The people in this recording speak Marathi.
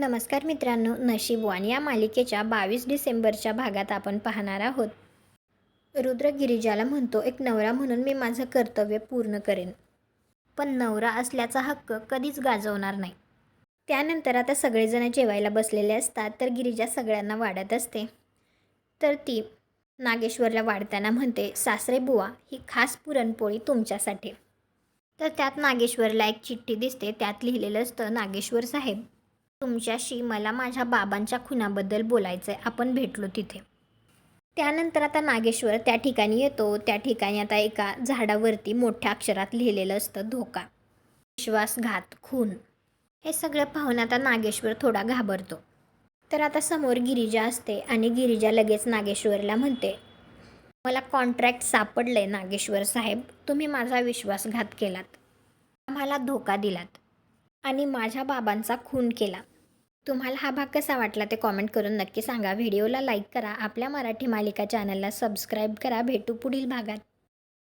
नमस्कार मित्रांनो, नशीबवान या मालिकेच्या 22 डिसेंबरच्या भागात आपण पाहणार आहोत. रुद्र गिरिजाला म्हणतो, एक नवरा म्हणून मी माझं कर्तव्य पूर्ण करेन, पण नवरा असल्याचा हक्क कधीच गाजवणार नाही. त्यानंतर आता सगळेजण जेवायला बसलेले असतात, तर गिरिजा सगळ्यांना वाढत असते. तर ती नागेश्वरला वाढताना म्हणते, सासरे बुवा, ही खास पुरणपोळी तुमच्यासाठी. तर त्यात नागेश्वरला एक चिठ्ठी दिसते. त्यात लिहिलेलं असतं, नागेश्वर साहेब, तुमच्याशी मला माझ्या बाबांच्या खुनाबद्दल बोलायचं आहे, आपण भेटलो तिथे. त्यानंतर आता नागेश्वर त्या ठिकाणी येतो. त्या ठिकाणी आता एका झाडावरती मोठ्या अक्षरात लिहिलेलं असतं, धोका, विश्वासघात, खून. हे सगळं पाहून आता नागेश्वर थोडा घाबरतो. तर आता समोर गिरिजा असते आणि गिरिजा लगेच नागेश्वरला म्हणते, मला कॉन्ट्रॅक्ट सापडले नागेश्वर साहेब, तुम्ही माझा विश्वासघात केलात, आम्हाला धोका दिलात आणि माझ्या बाबांचा खून केला. तुम्हाला हा भाग कसा वाटला ते कॉमेंट करून नक्की सांगा. व्हिडिओला लाईक करा, आपल्या मराठी मालिका चॅनलला सबस्क्राईब करा. भेटू पुढील भागात.